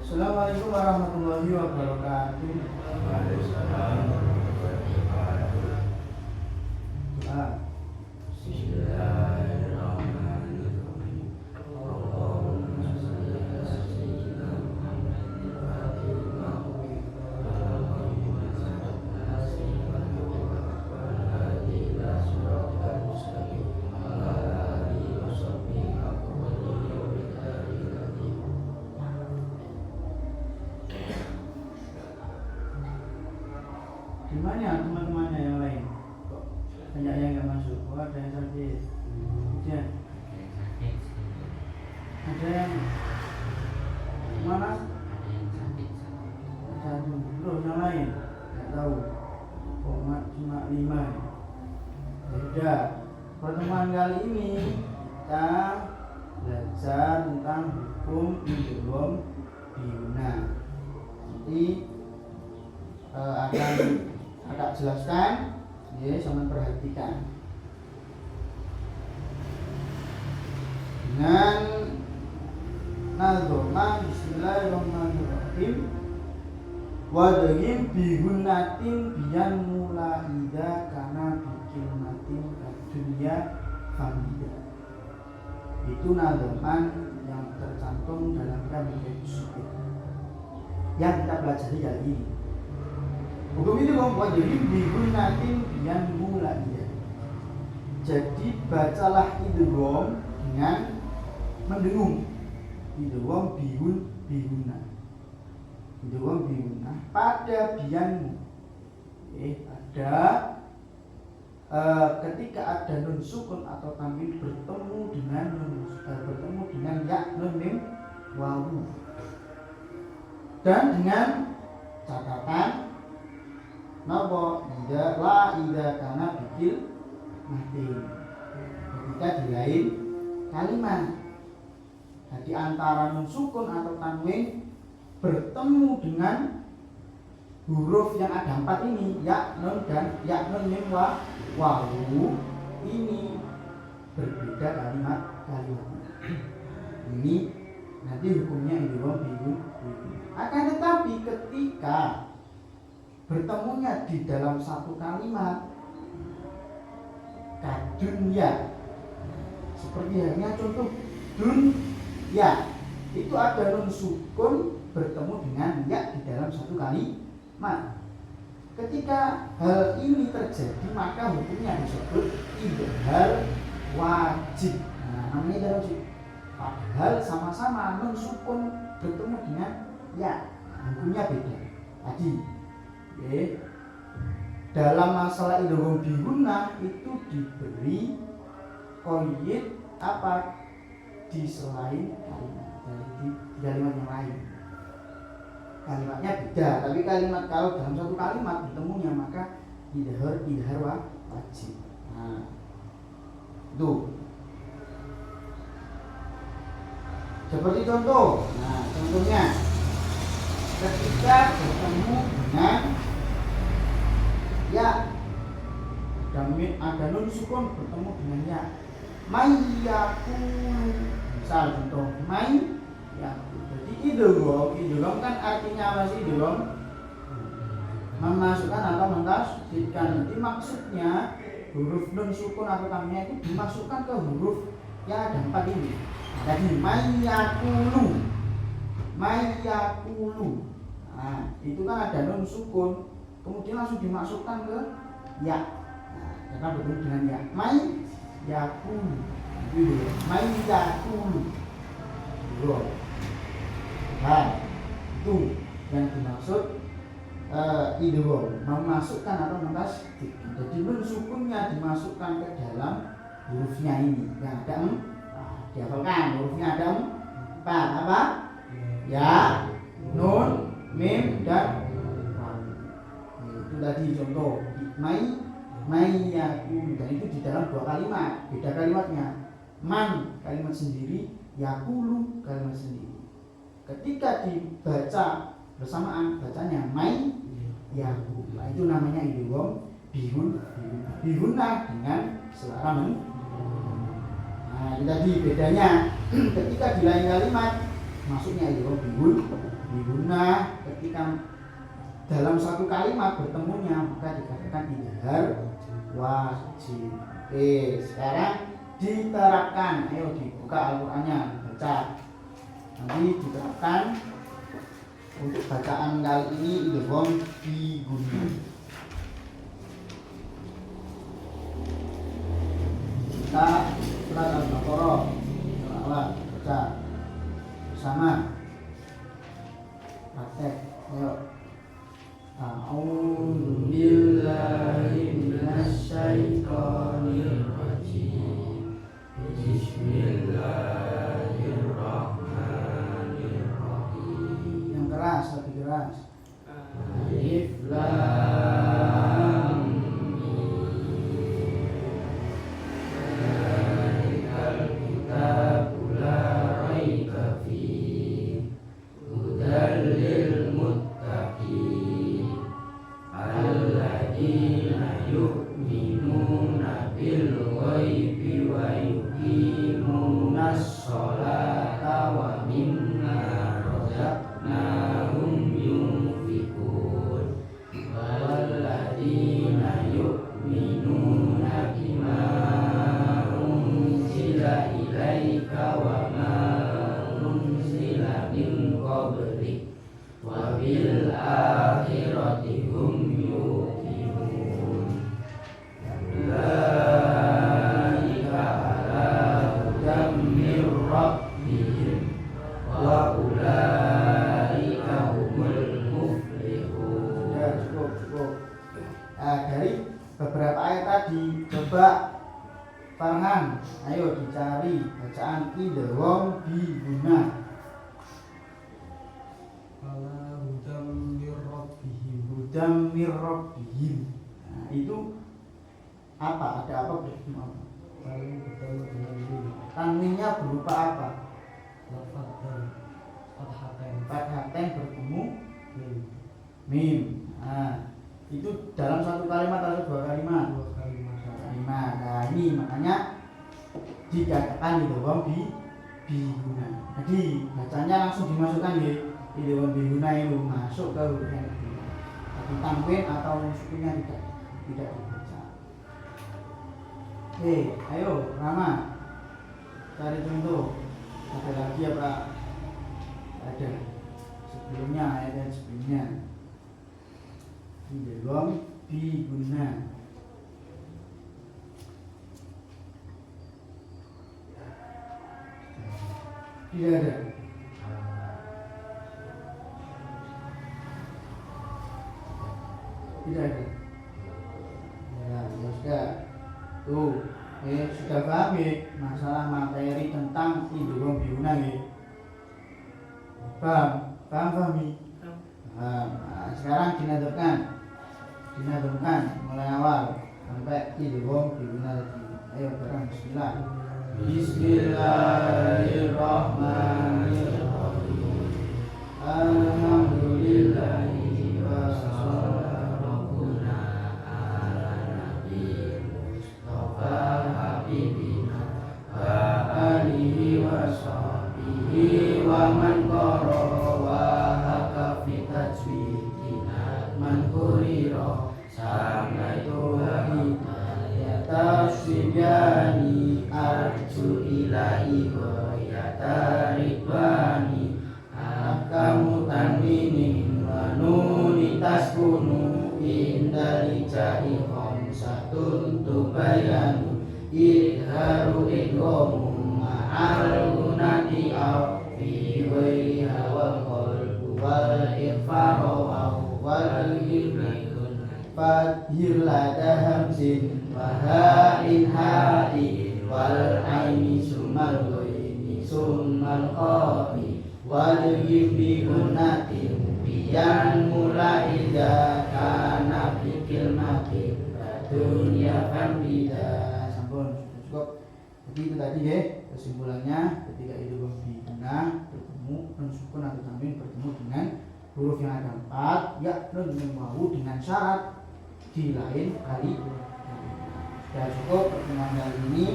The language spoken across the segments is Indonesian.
Assalamualaikum warahmatullahi wabarakatuh. Waalaikumsalam warahmatullahi wabarakatuh. Bismillahirrahmanirrahim. Allahumma shalli ala sayyidina Muhammadin wa alihi wa sahbihi wa Gimana teman-temannya yang lain? Kok banyak yang nggak masuk? Oh, ada yang sakit. Ya. Ada yang mana? Satu. Loh, yang lain? Nggak tahu. Kok cuma 5? Beda. Pertemuan kali ini kita belajar tentang hukum idgham biguna. Nanti akan agak jelaskan, ya, sama perhatikan. Dengan nazoma bismillahirrahmanirrahim. Wadhim bigunatin biyan mulahida karena bikin matin dunia famida. Itu nazoman yang tercantum dalam kitab yang kita pelajari kali ini. Hukum itu membuat jadi bigunatin biyan mulahida. Jadi bacalah idgham dengan mendengung. Idgham biguna. Idgham biguna pada biyanmu. Ketika ada nun sukun atau tanwin bertemu dengan ya nun mim wawu. Dan dengan catatan napa ida kana bikil mati. Ketika di lain kalimat. Jadi antara nun sukun atau tanwin bertemu dengan huruf yang ada 4 ini, ya nun dan ya nun mim wawu, ini berbeda kalimatnya. Ini nanti hukumnya idgham biguna. Akan tetapi ketika bertemunya di dalam satu kalimat kadunya, seperti halnya contoh dunya, itu ada nun sukun bertemu dengan ya di dalam satu kalimat. Ketika hal ini terjadi maka hukumnya disebut idgham wajib. Nah, namanya idgham wajib. Padahal sama-sama nun sukun bertemu dengan ya, hukumnya beda. Tadi dalam masalah idgham biguna itu diberi qaid apa di selain kalimat, di kalimat yang lain. Kalimatnya beda, tapi kalimat kalau dalam satu kalimat bertemunya maka idgham wajib. Nah, itu seperti contoh. Nah, contohnya ketika bertemu dengan ya, ada nun sukun bertemu dengan ya, mayyakulu, misal contoh may ya. Jadi idgham kan artinya apa sih? Idgham memasukkan atau mentasydidkan. Jadi maksudnya huruf nun sukun atau tamnya itu dimasukkan ke huruf yang ada 4 ini. Jadi mayyakulu. Nah, itu kan ada nun sukun, kemudian langsung dimasukkan ke ya. Nah, karena bertemu dengan ya. Mayyakulu. Nah, itu yang dimaksud idgham, memasukkan atau mentasydidkan. Jadi nun sukunnya dimasukkan ke dalam hurufnya ini yang ada dihafalkan. Hurufnya ada 4 apa? Ya, nun, mim, dan wawu. Itu tadi contoh mayyakulu, dan itu di dalam 2 kalimat, beda kalimatnya. Man kalimat sendiri, yakulu kalimat sendiri. Ketika dibaca bersamaan bacanya mayyakulu. Nah, itu namanya idgham biguna dengan suara Nah, ini tadi bedanya. Ketika di lain kalimat masuknya idgham dalam satu kalimat bertemunya, maka dikatakan idhar wajib. Oke, sekarang diterapkan. Ayo dibuka Al-Qur'annya, baca. Nanti diterapkan. Untuk bacaan kali ini idgham bi gunna. Kita surat Al-Baqarah awal baca bersama. Praktek. Ayo. A'udzu billahi minasy syaithanir rajim. Bismillahirrahmanirrahim. Yang keras, lebih keras. Alif lam Zalikal kitabu la raiba fihi hudal lil muttaqin alladzina yu'minuna bil ghaibi wa yuqimunas sholata wa mimma razaqnahum yunfiqun walladzina yu'minuna bima unzila ilaika wa ma unzila min qablik wa bil akhirati hum yuqinun ulaika ala hudam mir rabbihim wa ulaika humul muflihun. Ya, cukup. Dari beberapa ayat tadi, coba Farhan, ayo dicari bacaan idgham bi gunna. Ala hudam mir rabbihim. Hudam mir rabbihim. Nah, itu apa? Ada apa berarti apa? Paling bertemu dengan mim. Tanwinnya berupa apa? Lafaz dan fathatain. Fathatain bertemu Mim. mim. Nah, itu dalam satu kalimat atau dua kalimat? Dua kalimat. Dua kalimat. Nah, ini makanya dikatakan idgham bi gunna. Jadi bacanya langsung dimasukkan ya. Idgham bi gunna itu masuk ke huruf yang kedua. Tapi tanwin atau sukunnya tidak dibaca. Oke, ayo Rama cari contoh. Ada lagi apa? Ada. Sebelumnya ayat sebelumnya. Idgham bi gunna. Tidak ada. Tidak ada. Ya, sudah. Tuh, sudah paham ya masalah materi tentang idgham bi gunna ya. Paham? Paham nih? Paham. Nah, sekarang dinadumkan mulai awal sampai idgham bi gunna tadi. Ayo bareng bismillah. Bismillahirrahmanirrahim. Alhamdulillahi wa sallallahu ala nabiyil mustafa habibina wa alihi wa sahbihi wa man qara wa haka fi tajwidina man qurira samaitu hidayata syibani arju ilahi ghayata ridwani akamu tanwinin wa nuni taskunu indali jahi khamsatun tubayanu idharu idghamu ma'al gunati au fi ghayriha wal qalbu wal ikhfaru wal hibnatun fathir lada hamzin wa ha'in ha'in wal aini summal ghaini summal qafi wal yibbi gunatin biyan mulaidah kana fikil mati dunia kan tidak. Sampun cukup. Jadi itu tadi ya kesimpulannya, ketika idgham bi gunna bertemu nun sukun atau tanwin bertemu dengan huruf yang ada 4 ya nun mim wawu dengan syarat di lain kali. Sudah cukup pertemuan kali ini.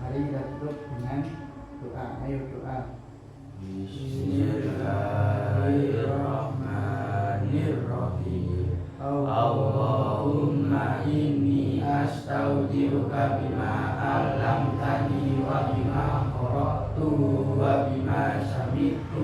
Mari kita tutup dengan doa. Ayo doa. Bismillahirrahmanirrahim. Allahumma inni astaudiruka bima allamtani wa bima qara'tu wa bima sami'tu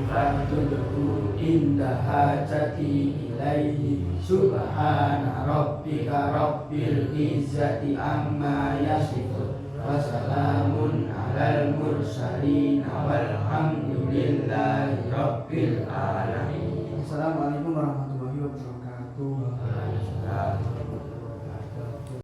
faktubhu inda hajati ilaihi subhana rabbika rabbil izzati amma yasifun wa salamun alal mursalin walhamdulillahi rabbil alamin. Assalamualaikum warahmatullahi wabarakatuh.